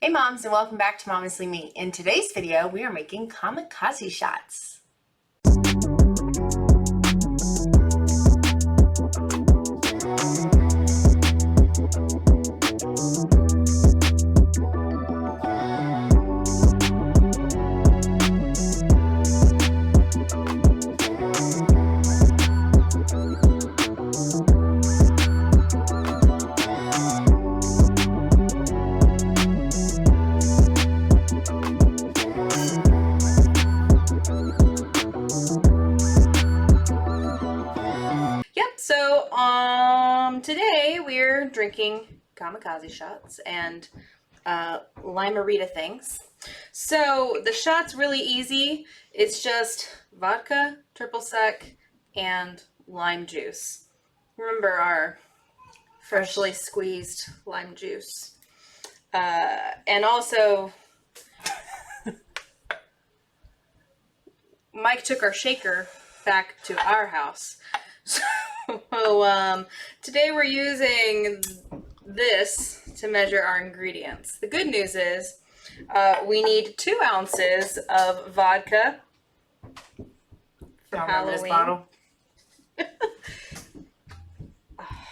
Hey moms, and welcome back to Momestly Me. In today's video, we are making kamikaze shots. So today we're drinking kamikaze shots and limerita things. So the shot's really easy. It's just vodka, triple sec, and lime juice. Remember our freshly squeezed lime juice. And also, Mike took our shaker back to our house. So today we're using this to measure our ingredients. The good news is we need 2 ounces of vodka for Halloween. This bottle.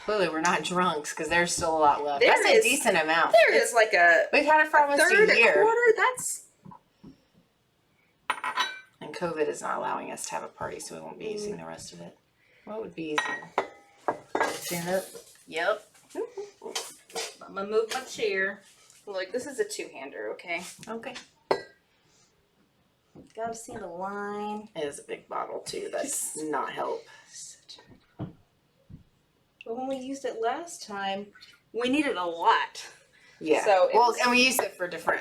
Clearly we're not drunks because there's still a lot left. That's a decent amount. There is like we've had it for almost a year. A quarter. That's. And COVID is not allowing us to have a party, so we won't be using the rest of it. What would be easier? Stand up? Yep. I'm gonna move my chair. Look, this is a 2-hander, okay? Okay. Gotta see the line. It is a big bottle, too. That's not help. But when we used it last time, we needed a lot. Yeah. So and we used it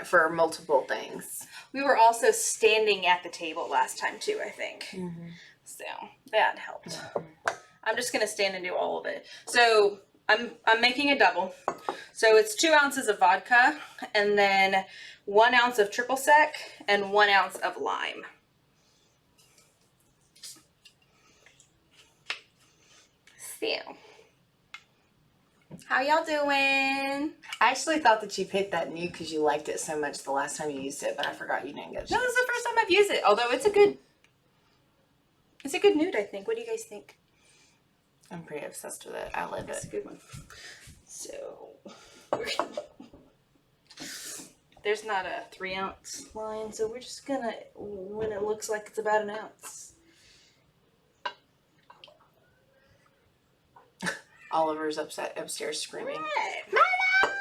for multiple things. We were also standing at the table last time, too, I think. Mm-hmm. So that helped. I'm just gonna stand and do all of it. So I'm making a double. So it's 2 ounces of vodka and then 1 ounce of triple sec and 1 ounce of lime. So how y'all doing? I actually thought that you picked that nude because you liked it so much the last time you used it, but I forgot you didn't get it. No, this is the first time I've used it. Although it's a good nude, I think. What do you guys think? I'm pretty obsessed with it. I love it. It's a good one. So, there's not a 3-ounce line, so we're just gonna, when it looks like it's about 1 ounce. Oliver's upstairs screaming. Mama!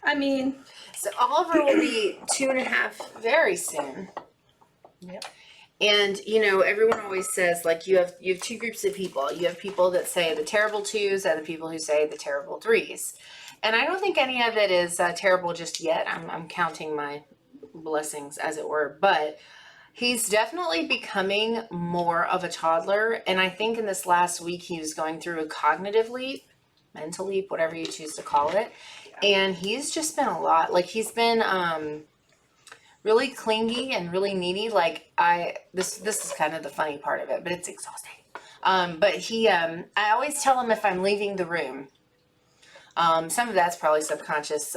I mean, so Oliver will be 2.5 very soon. Yep. And, you know, everyone always says, like, you have 2 groups of people. You have people that say the terrible 2s and the people who say the terrible 3s. And I don't think any of it is terrible just yet. I'm counting my blessings, as it were. But he's definitely becoming more of a toddler. And I think in this last week, he was going through a cognitive leap, mental leap, whatever you choose to call it. And he's just been a lot. Like, he's been really clingy and really needy. Like this is kind of the funny part of it, but it's exhausting. But he, I always tell him if I'm leaving the room. Some of that's probably subconscious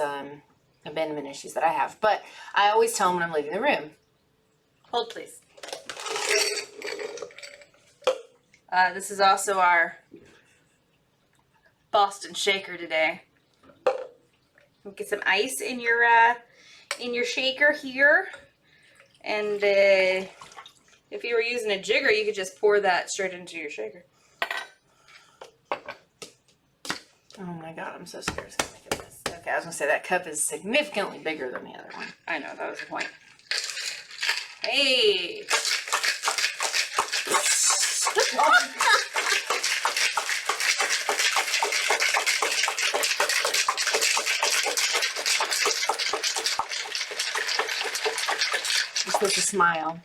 abandonment issues that I have, but I always tell him when I'm leaving the room. Hold, please. This is also our Boston shaker today. Get some ice in your shaker here, and if you were using a jigger, you could just pour that straight into your shaker. Oh my god, I'm so scared it's gonna make a mess. Okay, I was gonna say that cup is significantly bigger than the other one. I know, that was the point. Hey! You're supposed to smile.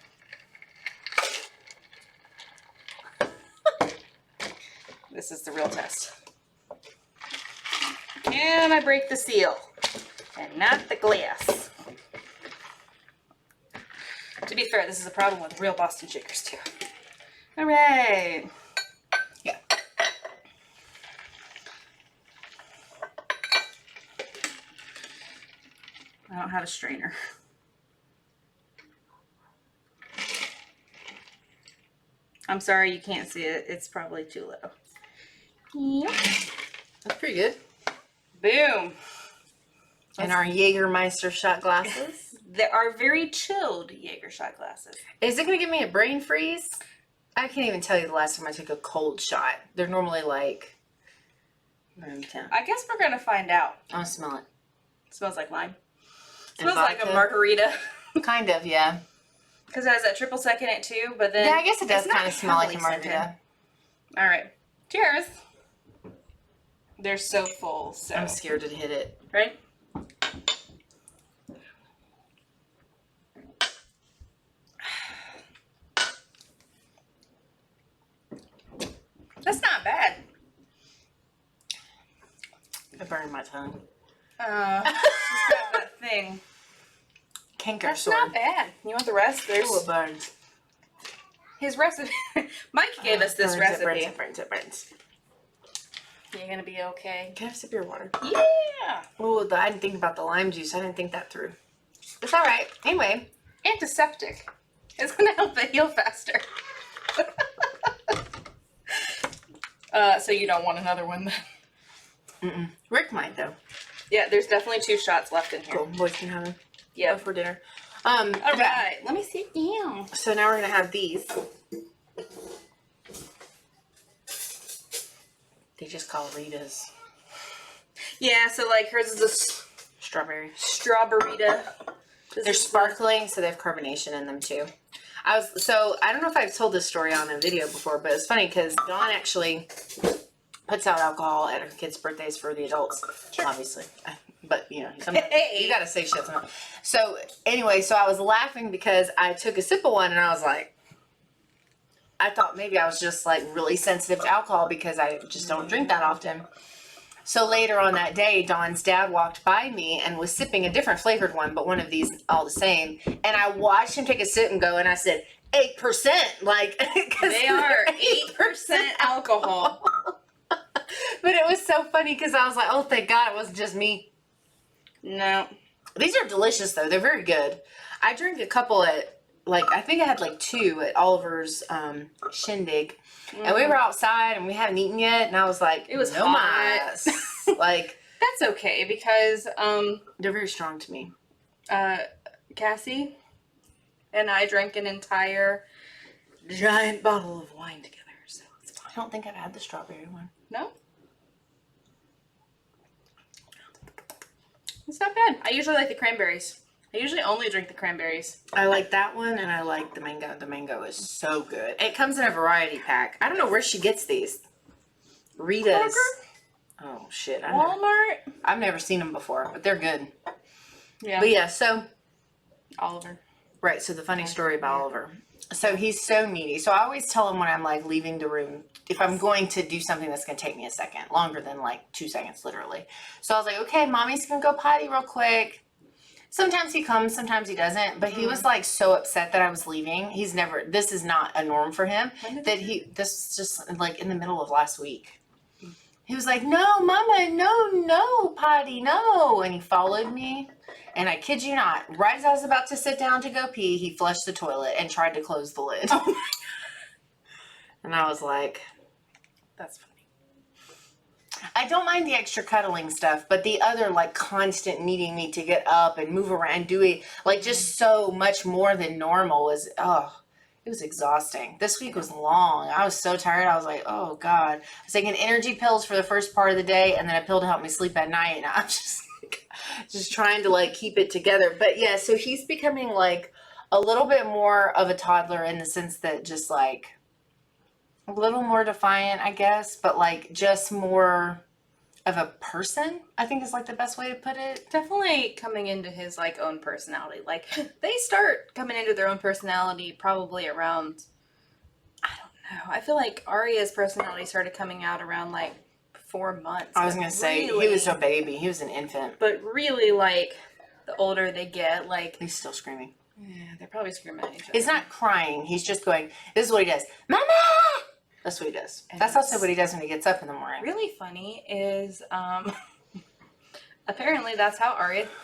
This is the real test. Can I break the seal and not the glass? To be fair, this is a problem with real Boston shakers too. All right. Yeah. I don't have a strainer. I'm sorry you can't see it. It's probably too low. Yep. That's pretty good. Boom. And our Jägermeister shot glasses. There are very chilled Jaeger shot glasses. Is it going to give me a brain freeze? I can't even tell you the last time I took a cold shot. They're normally like room temp. I guess we're going to find out. I'll smell it. It smells like lime. It And smells like a vodka. margarita. Kind of, yeah. Because it has that triple sec in it too, but then... Yeah, I guess it does it's kind not of smell like a heavily margarita. scented. All right. Cheers. They're so full, so... I'm scared to hit it. Right? That's not bad. I burned my tongue. She's got that thing. Canker That's sore. not bad. You want the rest? There's Ooh, it burns. his recipe. Mike gave us this recipe. It burns. You're gonna be okay. Can I have a sip of your water? Yeah. Oh, I didn't think about the lime juice. I didn't think that through. It's all right. Anyway. Antiseptic. It's gonna help it heal faster. So you don't want another one then? Mm-mm. Rick might, though. Yeah, there's definitely 2 shots left in here. Cool. Boys can have them. Yeah. For dinner. All okay. right. Let me sit down. So now we're going to have these. They just call Ritas. Yeah, so like hers is a Strawberry. strawberryta. They're sparkling, so they have carbonation in them too. I don't know if I've told this story on a video before, but it's funny because Dawn actually puts out alcohol at her kids' birthdays for the adults, obviously. But you know, sometimes you gotta say shit. Sometimes. So anyway, I was laughing because I took a sip of one and I was like, I thought maybe I was just like really sensitive to alcohol because I just don't drink that often. So later on that day, Dawn's dad walked by me and was sipping a different flavored one, but one of these all the same. And I watched him take a sip and go, and I said, 8%. Like, they are 8% alcohol. But it was so funny because I was like, oh, thank God it wasn't just me. No. These are delicious, though. They're very good. I drank a couple at, I think I had 2 at Oliver's shindig. And we were outside and we haven't eaten yet. And I was like, it was no hot. mas. That's okay because they're very strong to me. Cassie and I drank an entire giant bottle of wine together, so it's fine. I don't think I've had the strawberry one. No? It's not bad. I usually like the cranberries. I usually only drink the cranberries. I like that one, and I like the mango. The mango is so good. It comes in a variety pack. I don't know where she gets these. Rita's. Oh, shit. Walmart? I've never seen them before, but they're good. Yeah. But yeah, so. Oliver. Right, so the funny story about Oliver. So he's so needy. So I always tell him when I'm leaving the room, if I'm going to do something that's going to take me a second, longer than 2 seconds, literally. So I was like, okay, mommy's going to go potty real quick. Sometimes he comes, sometimes he doesn't. But he was so upset that I was leaving. This is not a norm for him. This was just in the middle of last week. He was like, no, mama, no, potty, no. And he followed me. And I kid you not, right as I was about to sit down to go pee, he flushed the toilet and tried to close the lid. Oh my God. And I was like, that's funny. I don't mind the extra cuddling stuff, but the other constant needing me to get up and move around, doing just so much more than normal was, it was exhausting. This week was long. I was so tired. I was like, oh God. I was taking energy pills for the first part of the day and then a pill to help me sleep at night. And I'm just trying to keep it together. But yeah, so he's becoming a little bit more of a toddler in the sense that just a little more defiant, I guess, but just more of a person, I think is the best way to put it. Definitely coming into his own personality. They start coming into their own personality probably around, I don't know. I feel like Arya's personality started coming out around 4 months. I was going to say, he was a baby. He was an infant. But really the older they get, he's still screaming. Yeah, they're probably screaming at each other. He's not crying. He's just going, this is what he does. Mama! That's what he does. That's also what he does when he gets up in the morning. Really funny is apparently that's how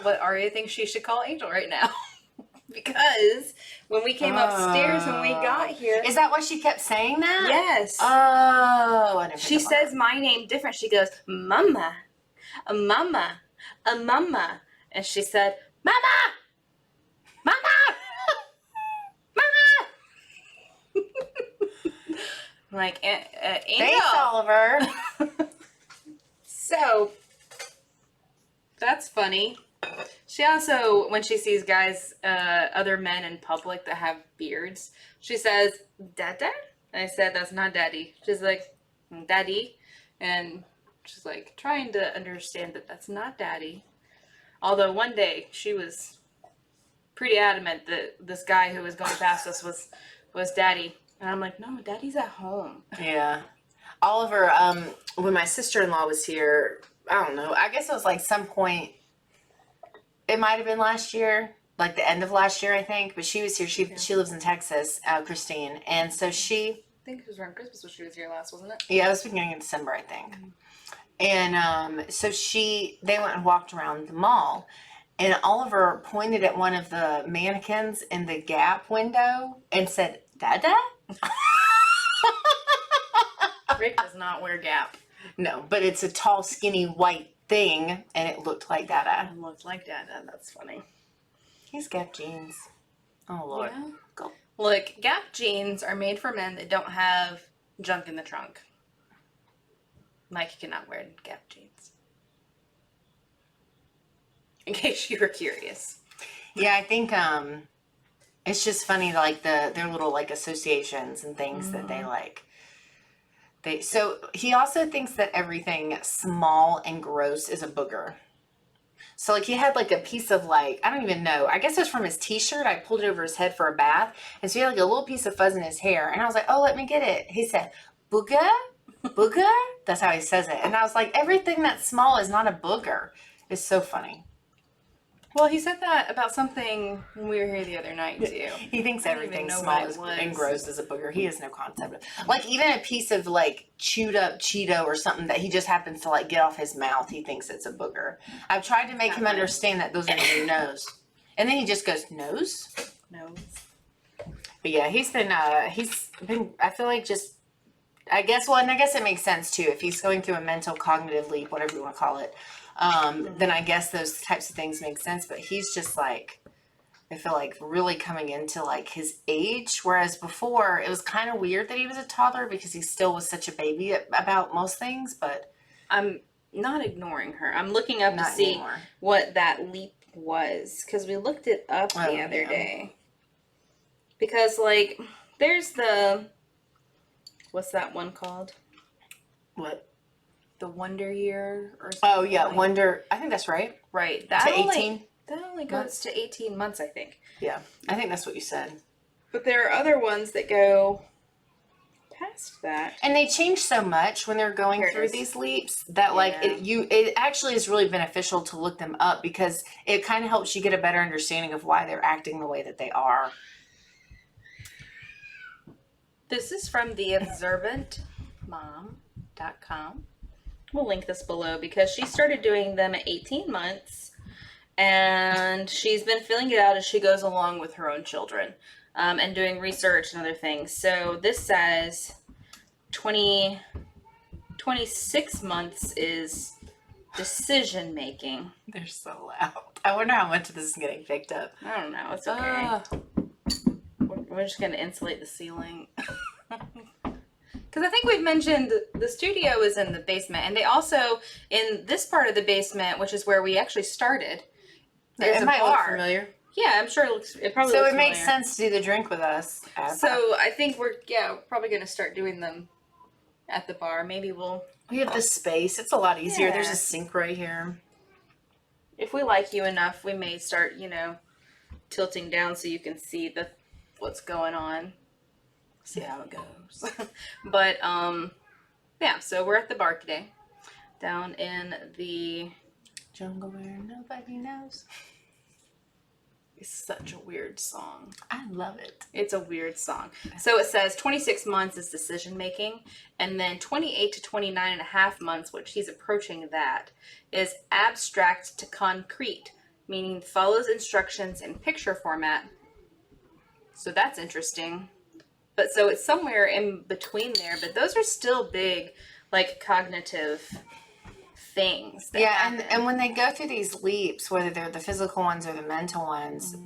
what Arya thinks she should call Angel right now. Because when we came upstairs when we got here. Is that why she kept saying that? Yes. Oh, I never She says my name different. She goes, Mama, a mama, a mama. And she said, Mama! Mama! Mama! Like, Angel. Thanks, Oliver. So, that's funny. She also, when she sees guys, other men in public that have beards, she says, Dada? And I said, that's not daddy. She's like, daddy. And she's like, trying to understand that that's not daddy. Although one day she was pretty adamant that this guy who was going past us was daddy. And I'm like, no, daddy's at home. Yeah. Oliver, when my sister-in-law was here, I don't know, I guess it was like some point, it might have been last year, like the end of last year, I think, but she was here. She lives in Texas, Christine. And so I think it was around Christmas when she was here last, wasn't it? Yeah, it was beginning of December, I think. Mm-hmm. And so they went and walked around the mall, and Oliver pointed at one of the mannequins in the Gap window and said, Dada? Rick does not wear Gap. No, but it's a tall, skinny, white thing, and it looked like Dada. It looked like Dada. That's funny. He's Gap jeans. Oh, Lord. Yeah. Go. Look, Gap jeans are made for men that don't have junk in the trunk. Mike cannot wear Gap jeans. In case you were curious. Yeah, I think it's just funny, like their little like associations and things that they like. So he also thinks that everything small and gross is a booger. So like he had like a piece of like, I don't even know, I guess it was from his t-shirt. I pulled it over his head for a bath. And so he had like a little piece of fuzz in his hair. And I was like, oh, let me get it. He said, booger? Booger? That's how he says it. And I was like, everything that's small is not a booger. It's so funny. Well, he said that about something when we were here the other night, too. He thinks everything small and gross is a booger. He has no concept of it. Like, even a piece of, like, chewed up Cheeto or something that he just happens to, like, get off his mouth, he thinks it's a booger. I've tried to make him understand that those are your nose. And then he just goes, nose? Nose. But, yeah, he's been, I feel like just, I guess it makes sense, too. If he's going through a mental cognitive leap, whatever you want to call it, then I guess those types of things make sense. But he's just like, I feel like really coming into like his age. Whereas before it was kind of weird that he was a toddler because he still was such a baby about most things. But I'm not ignoring her. I'm looking up to see what that leap was because we looked it up the other day. Because like there's what's that one called? What? The Wonder Year or something. Oh, yeah, Wonder. I think that's right. Right. To 18? That only goes to 18 months, I think. Yeah, I think that's what you said. But there are other ones that go past that. And they change so much when they're going through these leaps that, like, it actually is really beneficial to look them up because it kind of helps you get a better understanding of why they're acting the way that they are. This is from theobservantmom.com. We'll link this below because she started doing them at 18 months and she's been filling it out as she goes along with her own children and doing research and other things. So this says 26 months is decision making. They're so loud. I wonder how much of this is getting picked up. I don't know. It's okay. We're just going to insulate the ceiling. Because I think we've mentioned the studio is in the basement, and they also, in this part of the basement, which is where we actually started, there's a bar. Look familiar. Yeah, I'm sure it probably so looks it makes sense to do the drink with us. So I think we're probably going to start doing them at the bar. Maybe we have the space. It's a lot easier. Yeah. There's a sink right here. If we like you enough, we may start, tilting down so you can see what's going on. See how it goes. But so we're at the bar today, down in the jungle where nobody knows. is such a weird song. I love it. It's a weird song. So it says 26 months is decision making, and then 28 to 29 and a half months, which he's approaching that, is abstract to concrete, meaning follows instructions in picture format. So that's interesting. But so it's somewhere in between there, but those are still big, like, cognitive things that happen. And when they go through these leaps, whether they're the physical ones or the mental ones,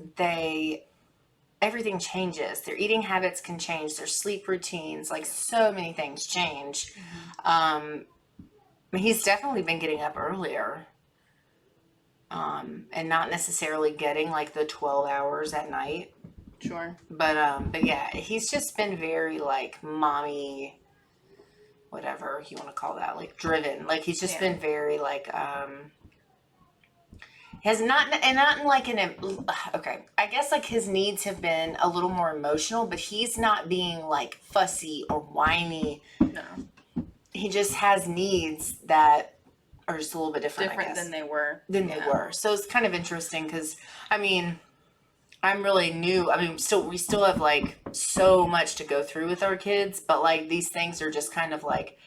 everything changes. Their eating habits can change, their sleep routines, like so many things change. He's definitely been getting up earlier, and not necessarily getting like the 12 hours at night. Sure. But yeah, he's just been very like mommy, whatever you want to call that, like driven. Like he's just been very like has not in like okay, I guess like his needs have been a little more emotional, but he's not being like fussy or whiny. No. He just has needs that are just a little bit different than they were. They were. So it's kind of interesting because I mean, I'm really new. I mean, we still have like so much to go through with our kids, but like these things are just kind of like,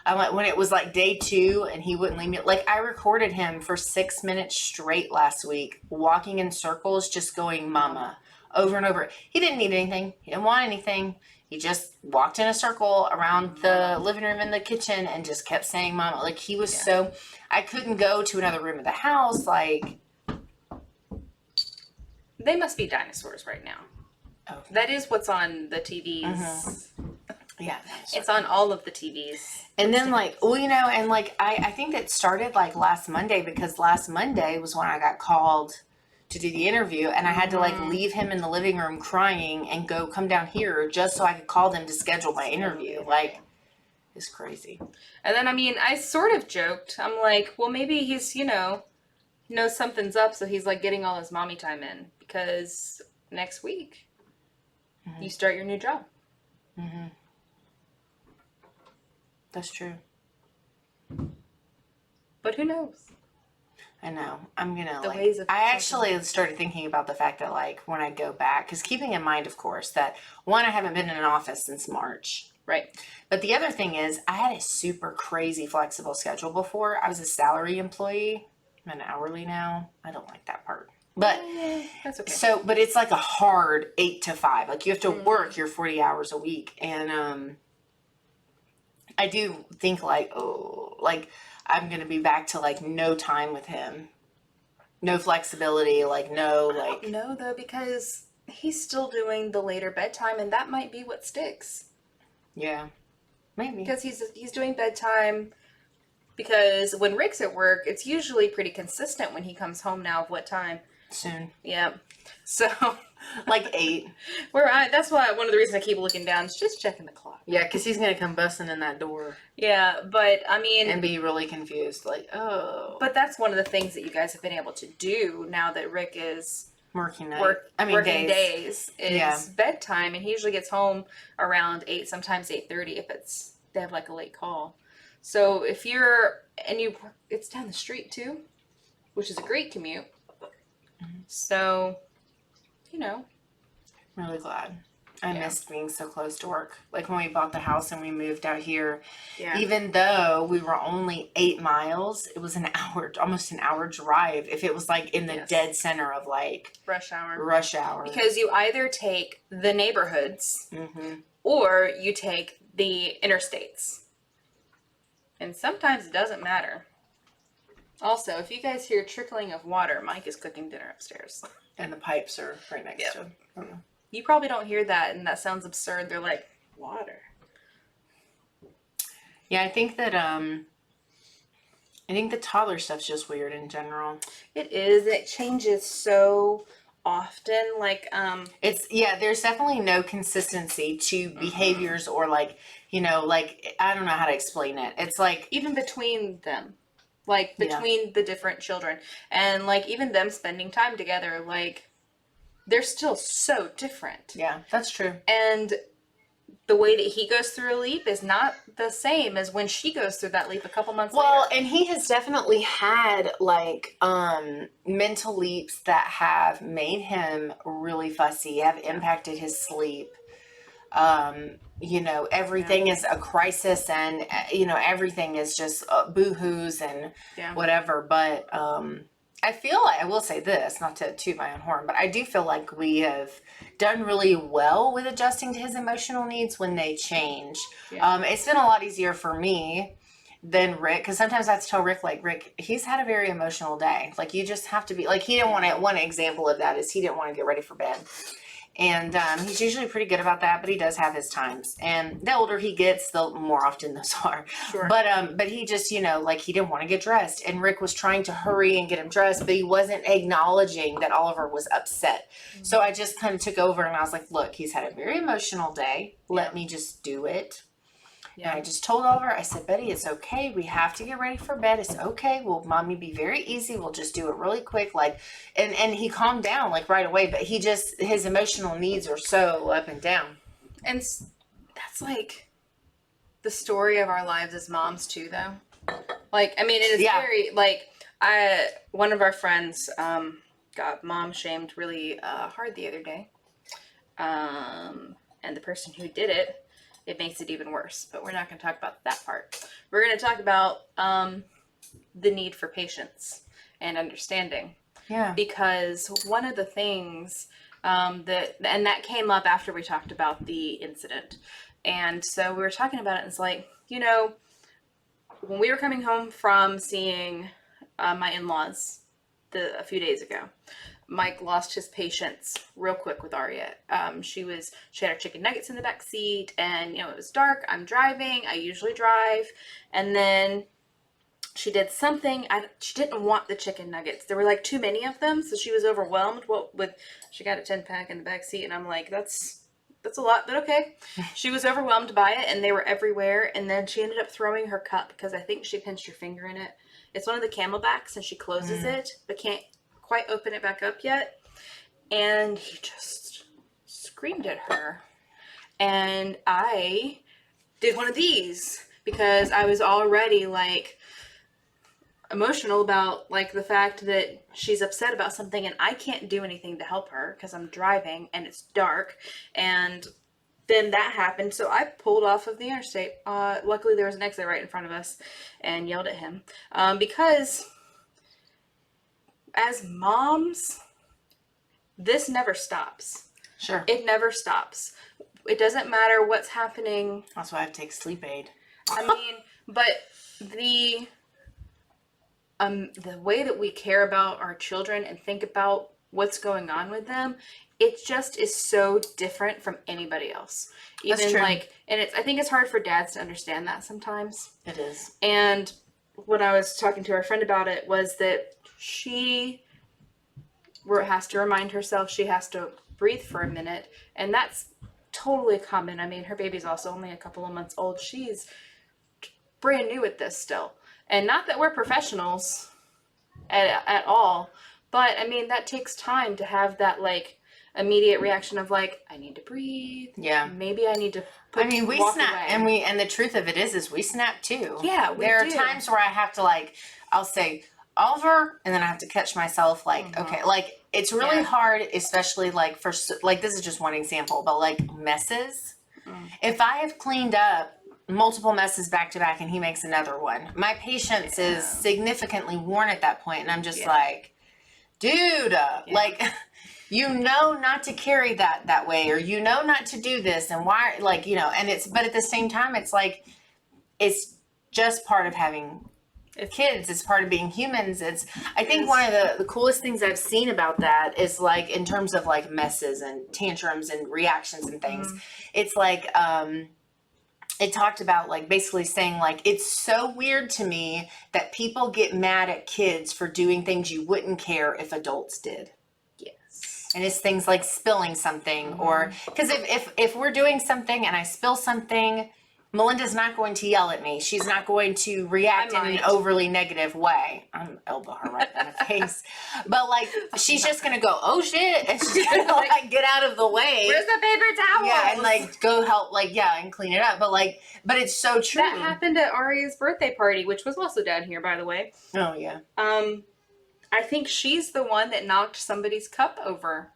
I'm like, when it was like day 2 and he wouldn't leave me, like I recorded him for 6 minutes straight last week, walking in circles, just going mama over and over. He didn't need anything. He didn't want anything. He just walked in a circle around the living room and the kitchen and just kept saying mama. Like he was so, I couldn't go to another room of the house. Like, they must be dinosaurs right now. Oh. That is what's on the TVs. Mm-hmm. Yeah. It's on all of the TVs. And then like, well, you know, and like, I think that started like last Monday because last Monday was when I got called to do the interview and I had to like leave him in the living room crying and come down here just so I could call them to schedule my interview. Like, it's crazy. And then, I mean, I sort of joked. I'm like, well, maybe he's, knows something's up, so he's like getting all his mommy time in because next week you start your new job. Mm-hmm. That's true. But who knows? I know. I'm gonna I actually started thinking about the fact that like when I go back, because keeping in mind, of course, that one, I haven't been in an office since March. Right. But the other thing is I had a super crazy flexible schedule before. I was a salary employee. I'm an hourly now. I don't like that part. But that's okay. So, but it's like a hard 8 to 5. Like you have to work your 40 hours a week. And I do think like, I'm going to be back to like no time with him. No flexibility, like no, like. I don't know though, because he's still doing the later bedtime and that might be what sticks. Yeah, maybe. Because he's doing bedtime, because when Rick's at work, it's usually pretty consistent when he comes home now of what time. Soon. Yeah. So. Like 8. That's why one of the reasons I keep looking down is just checking the clock. Yeah, because he's going to come busting in that door. Yeah, but I mean. And be really confused. Like, oh. But that's one of the things that you guys have been able to do now that Rick is working days is bedtime, and he usually gets home around 8, sometimes 8:30 if they have like a late call. So if it's down the street too, which is a great commute. Mm-hmm. So, really glad. I missed being so close to work. Like when we bought the house and we moved out here, even though we were only 8 miles, it was almost an hour drive if it was like in the dead center of like rush hour. Because you either take the neighborhoods or you take the interstates. And sometimes it doesn't matter. Also, if you guys hear trickling of water, Mike is cooking dinner upstairs. And the pipes are right next to him. You probably don't hear that, and that sounds absurd. They're like, water. Yeah, I think that, the toddler stuff's just weird in general. It is. It changes so often. Like, there's definitely no consistency to behaviors or like, I don't know how to explain it. It's like. Even between them. Like, between the different children. And, like, even them spending time together, like, they're still so different. Yeah, that's true. And the way that he goes through a leap is not the same as when she goes through that leap a couple months later. Well, and he has definitely had like mental leaps that have made him really fussy, have impacted his sleep. You know, everything is a crisis, and you know, everything is just boo-hoos and whatever. But I feel like, I will say this, not to toot my own horn, but I do feel like we have done really well with adjusting to his emotional needs when they change. It's been a lot easier for me than Rick, because sometimes I have to tell Rick, like, Rick, he's had a very emotional day. Like, you just have to be, like, he didn't want to, one example of that is he didn't want to get ready for bed. And he's usually pretty good about that, but he does have his times. And the older he gets, the more often those are. Sure. But he just, you know, like, he didn't want to get dressed. And Rick was trying to hurry and get him dressed, but he wasn't acknowledging that Oliver was upset. Mm-hmm. So I just kind of took over and I was like, look, he's had a very emotional day. Let me just do it. Yeah. And I just told Oliver, I said, Betty, it's okay. We have to get ready for bed. It's okay. Well, Mommy, be very easy. We'll just do it really quick. Like, and he calmed down like right away, but his emotional needs are so up and down. And that's like the story of our lives as moms too, though. Like, I mean, it is very, like, one of our friends got mom shamed really hard the other day. And the person who did it, it makes it even worse, but we're not going to talk about that part. We're going to talk about the need for patience and understanding. Yeah. Because one of the things that came up after we talked about the incident. And so we were talking about it, and it's like, you know, when we were coming home from seeing my in-laws a few days ago, Mike lost his patience real quick with Aria. She had her chicken nuggets in the back seat, and you know, it was dark. I'm driving. I usually drive. And then she did something. She didn't want the chicken nuggets. There were like too many of them, so she was overwhelmed with she got a 10-pack in the back seat, and I'm like, that's a lot, but okay. She was overwhelmed by it, and they were everywhere. And then she ended up throwing her cup because I think she pinched her finger in it. It's one of the Camelbacks, and she closes it, but can't quite open it back up yet. And he just screamed at her. And I did one of these because I was already like emotional about like the fact that she's upset about something and I can't do anything to help her because I'm driving and it's dark. And then that happened, so I pulled off of the interstate. Luckily there was an exit right in front of us, and yelled at him because as moms, this never stops. Sure. It never stops. It doesn't matter what's happening. That's why I take sleep aid. I mean, but the way that we care about our children and think about what's going on with them, it just is so different from anybody else. Even That's true. Like, and I think it's hard for dads to understand that sometimes. It is. And when I was talking to our friend about it was that she has to remind herself she has to breathe for a minute, and that's totally common. I mean, her baby's also only a couple of months old. She's brand new at this still, and not that we're professionals at all, but I mean, that takes time to have that like immediate reaction of like, I need to breathe. Yeah. Maybe I need to we snap away. And the truth of it is we snap too. Yeah, there are times where I have to like, I'll say Oliver, and then I have to catch myself like, okay, like it's really hard, especially like for like, this is just one example, but like messes. If I have cleaned up multiple messes back to back and he makes another one, my patience is significantly worn at that point, and I'm just like, dude, like, you know not to carry that way, or you know not to do this, and why, like, you know, and but at the same time, it's like, it's just part of having kids. It's part of being humans. I think one of the coolest things I've seen about that is like, in terms of like messes and tantrums and reactions and things, it's like, it talked about like basically saying like, it's so weird to me that people get mad at kids for doing things you wouldn't care if adults did. Yes. And it's things like spilling something, or because if we're doing something and I spill something, Melinda's not going to yell at me. She's not going to react in an overly negative way. I'm elbow her right in the face. But like, she's just going to go, oh shit. And she's going to like get out of the way. Where's the paper towel? Yeah. And like go help, like, yeah, and clean it up. But like, but it's so true. That happened at Aria's birthday party, which was also down here, by the way. Oh, yeah. I think she's the one that knocked somebody's cup over.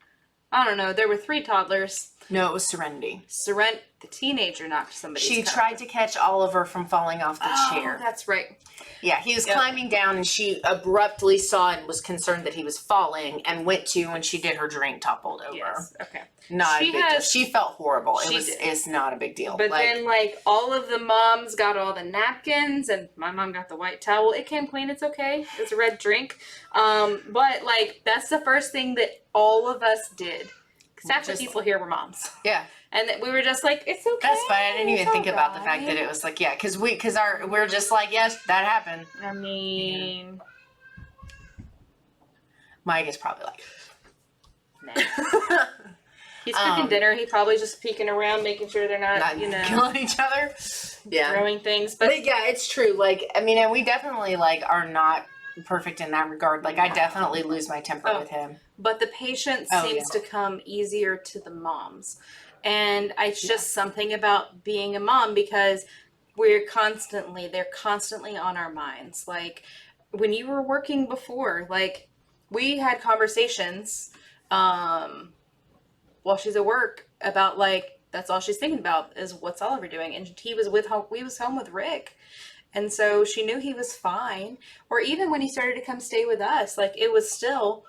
I don't know. There were 3 toddlers. No, it was Serenity. The teenager knocked somebody's cup. She tried to catch Oliver from falling off the chair. That's right. Yeah, he was climbing down and she abruptly saw and was concerned that he was falling and went to when she did her drink toppled over. Yes, okay. Not a big deal. She felt horrible. It's not a big deal. But then like all of the moms got all the napkins and my mom got the white towel. It came clean, it's okay. It's a red drink. But like that's the first thing that all of us did. Because half the people here were moms. Yeah. And we were just like, it's okay. That's fine. I didn't even think about the fact that it was like, yeah, because we're just like, yes, that happened. I mean, Mike is probably like, nah. He's cooking dinner. He's probably just peeking around, making sure they're not killing each other. Yeah, throwing things. But yeah, it's true. Like, I mean, and we definitely like are not perfect in that regard. Like, I definitely lose my temper with him. But the patience seems to come easier to the moms. And it's just something about being a mom because they're constantly on our minds. Like when you were working before, like we had conversations while she's at work about like, that's all she's thinking about is what's Oliver doing. And we was home with Rick. And so she knew he was fine. Or even when he started to come stay with us, like it was still,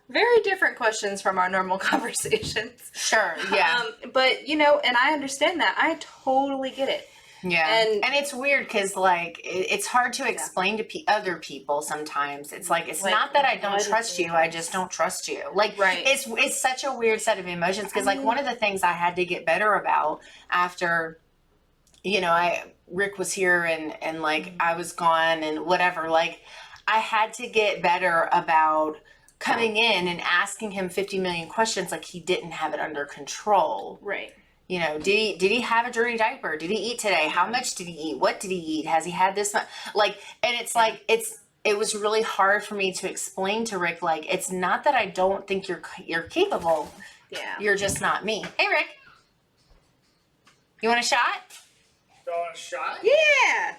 very different questions from our normal conversations. Sure, yeah. But, and I understand that. I totally get it. Yeah. And it's weird because, like, it's hard to explain to other people sometimes. It's like, it's not that I don't trust you. I just don't trust you. Like, it's such a weird set of emotions because, like, one of the things I had to get better about after, Rick was here and like, I was gone and whatever. Like, I had to get better about coming in and asking him 50 million questions like he didn't have it under control. Right. Did he have a dirty diaper? Did he eat today? How much did he eat? What did he eat? Has he had this much? Like, and it's like, it was really hard for me to explain to Rick, like, it's not that I don't think you're capable. Yeah. You're just not me. Hey, Rick. You want a shot? You want a shot? Yeah.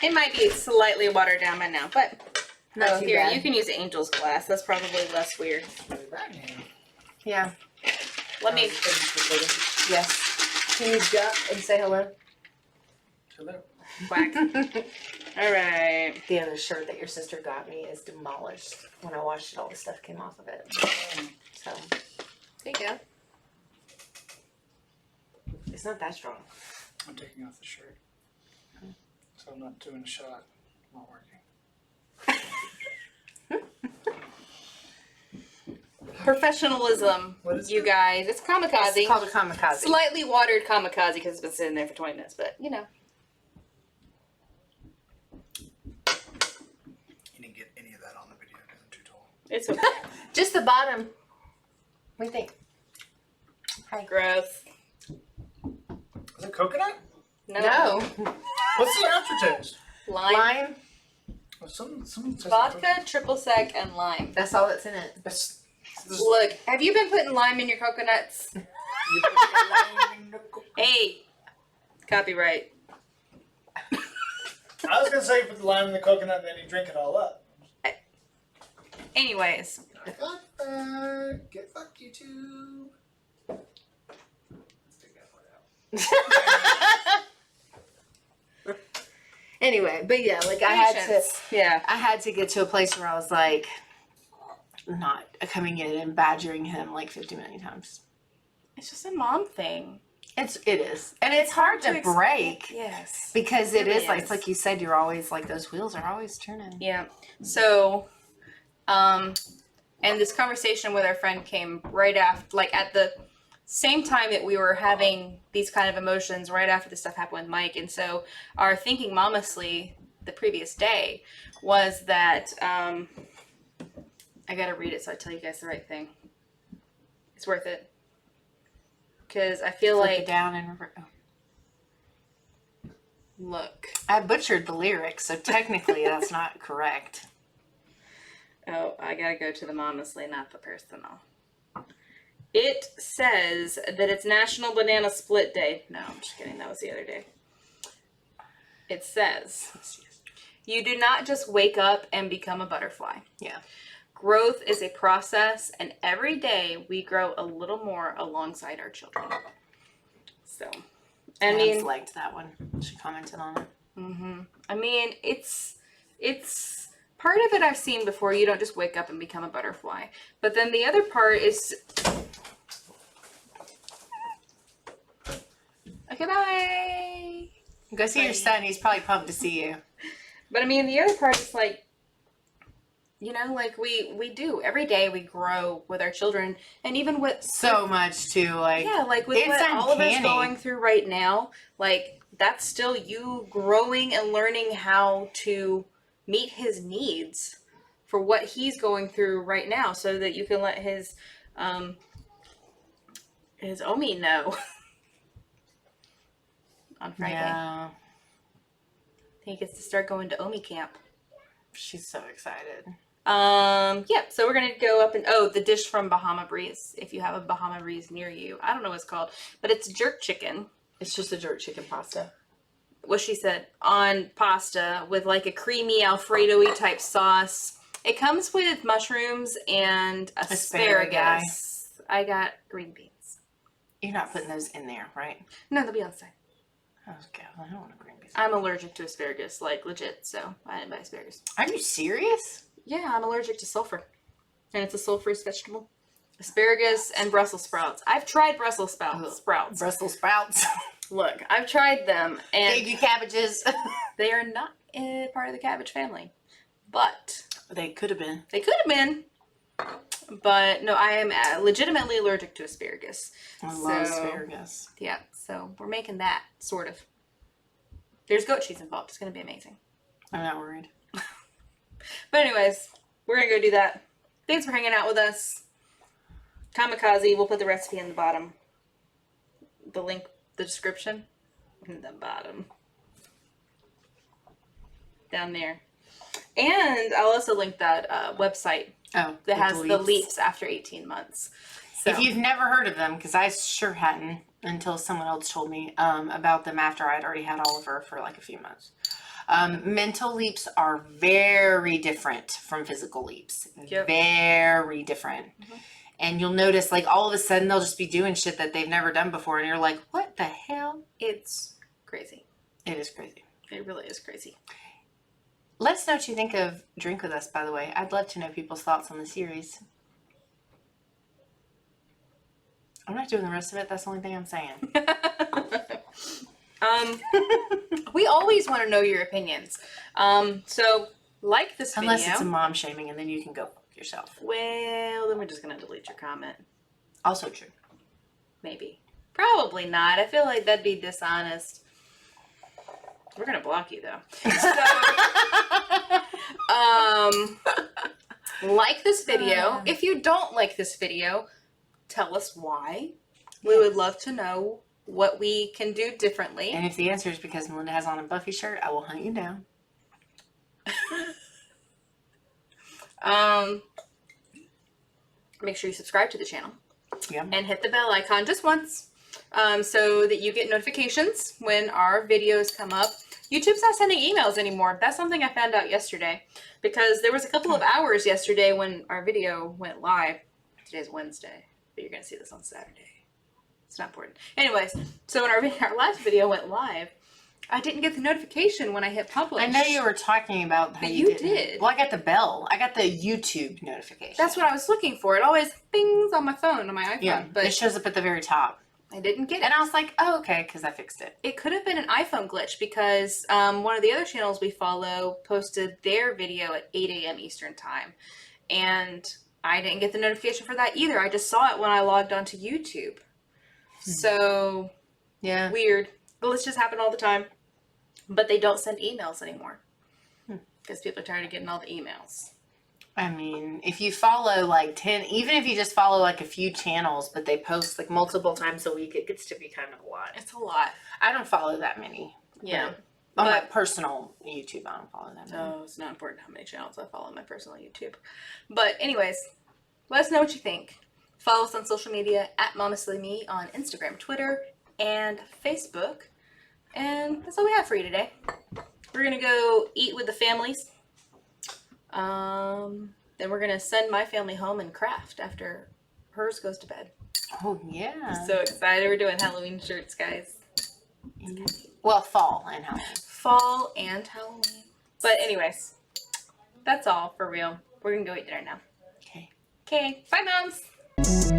It might be slightly watered down by now, but not too here, bad. you can use Angel's glass. That's probably less weird. Yeah. Let me. Yes. Can you jump and say hello? Hello. Whack. All right. The other shirt that your sister got me is demolished. When I washed it, all the stuff came off of it. So, There you go. it's not that strong. I'm taking off the shirt. So I'm not doing a shot while working. Professionalism, you guys. It's Kamikaze. It's called a Kamikaze. Slightly watered Kamikaze because it's been sitting there for 20 minutes, but You didn't get any of that on the video because I'm too tall. it's okay. Just the bottom. What do you think? Gross. Is it coconut? No. What's the aftertaste? Lime. Well, someone says Vodka, triple sec, and lime. That's all that's in it. Look, have you been putting lime in your coconuts? You put the lime in the coconut. Hey, copyright. I was going to say you put the lime in the coconut and then you drink it all up. Anyways. Fuck that. Get fucked, YouTube. Let's take that part out. Anyway, but yeah, like I had to get to a place where I was like, not coming in and badgering him like 50 million times. It's just a mom thing. It is. And it's hard to break. Yes. Because it is like you said, you're always like, those wheels are always turning. Yeah. So, and this conversation with our friend came right after, like at the same time that we were having these kind of emotions right after this stuff happened with Mike. And so our thinking Momestly the previous day was that, I gotta read it so I tell you guys the right thing. It's worth it. Because I feel Flip like it down and Look. I butchered the lyrics, so technically that's not correct. Oh, I gotta go to the Momestly, not the personal. It says that it's National Banana Split Day. No, I'm just kidding. That was the other day. It says, you do not just wake up and become a butterfly. Yeah. Growth is a process, and every day we grow a little more alongside our children. So, I mean, liked that one. She commented on it. Mm-hmm. I mean, it's part of it I've seen before. You don't just wake up and become a butterfly, but then the other part is. Okay, bye. Go see your son. He's probably pumped to see you. But I mean, the other part is like, you know, like we do every day. We grow with our children, and even with so much too. Like like with what all of us going through right now, like that's still you growing and learning how to meet his needs for what he's going through right now, so that you can let his Omi know on Friday. Yeah. He gets to start going to Omi camp. She's so excited. Yeah, so we're gonna go up and the dish from Bahama Breeze. If you have a Bahama Breeze near you, I don't know what it's called, but it's jerk chicken. It's just a jerk chicken pasta. What she said on pasta with like a creamy Alfredo-y type sauce. It comes with mushrooms and asparagus. I got green beans. You're not putting those in there, right? No, they'll be on the side. Okay, well, I don't want a green beans. I'm allergic to asparagus, like legit, so I didn't buy asparagus. Are you serious? Yeah, I'm allergic to sulfur. And it's a sulfurous vegetable. Asparagus and Brussels sprouts. I've tried Brussels sprouts. Brussels sprouts. Look, I've tried them, and baby cabbages. they are not part of the cabbage family. But they could have been. They could have been. But no, I am legitimately allergic to asparagus. I love asparagus. Yeah, so we're making that, sort of. There's goat cheese involved. It's going to be amazing. I'm not worried. But anyways, we're going to go do that. Thanks for hanging out with us. Kamikaze, we'll put the recipe in the bottom. The link, the description, in the bottom. Down there. And I'll also link that website that has the leaps after 18 months. So, if you've never heard of them, because I sure hadn't until someone else told me about them after I'd already had Oliver for like a few months. Mental leaps are very different from physical leaps. Yep. Very different. Mm-hmm. And you'll notice, like, all of a sudden they'll just be doing shit that they've never done before. And you're like, what the hell? It's crazy. It is crazy. It really is crazy. Let us know what you think of Drink With Us, by the way. I'd love to know people's thoughts on the series. I'm not doing the rest of it. That's the only thing I'm saying. We always want to know your opinions. So like this video. Unless it's a mom shaming, and then you can go fuck yourself. Well, then we're just going to delete your comment. Also true. Maybe. Probably not. I feel like that'd be dishonest. We're going to block you, though. So, like this video. If you don't like this video, tell us why. We would love to know what we can do differently. And if the answer is because Melinda has on a Buffy shirt, I will hunt you down. Make sure you subscribe to the channel. Yeah. And hit the bell icon just once, so that you get notifications when our videos come up. YouTube's not sending emails anymore. That's something I found out yesterday, because there was a couple of hours yesterday when our video went live. Today's Wednesday, but you're going to see this on Saturday. It's not important. Anyways, so when our last video went live, I didn't get the notification when I hit publish. I know you were talking about how you did. Well, I got the bell. I got the YouTube notification. That's what I was looking for. It always pings on my phone, on my iPhone. Yeah, but it shows up at the very top. I didn't get it. And I was like, oh, okay, because I fixed it. It could have been an iPhone glitch, because one of the other channels we follow posted their video at 8 a.m. Eastern time. And I didn't get the notification for that either. I just saw it when I logged onto YouTube. So, yeah, weird. Glitches happen all the time. But they don't send emails anymore. Because people are tired of getting all the emails. I mean, if you follow like 10, even if you just follow like a few channels, but they post like multiple times a week, it gets to be kind of a lot. It's a lot. I don't follow that many. Yeah. On my But personal YouTube, I don't follow that. no, it's not important how many channels I follow on my personal YouTube. But anyways, let us know what you think. Follow us on social media at Momestly Me on Instagram, Twitter, and Facebook. And that's all we have for you today. We're gonna go eat with the families. Then we're gonna send my family home and craft after hers goes to bed. Oh yeah. I'm so excited. We're doing Halloween shirts, guys. Well, fall and Halloween. Fall and Halloween. But anyways, that's all for real. We're gonna go eat dinner now. Okay. Okay. Bye, moms.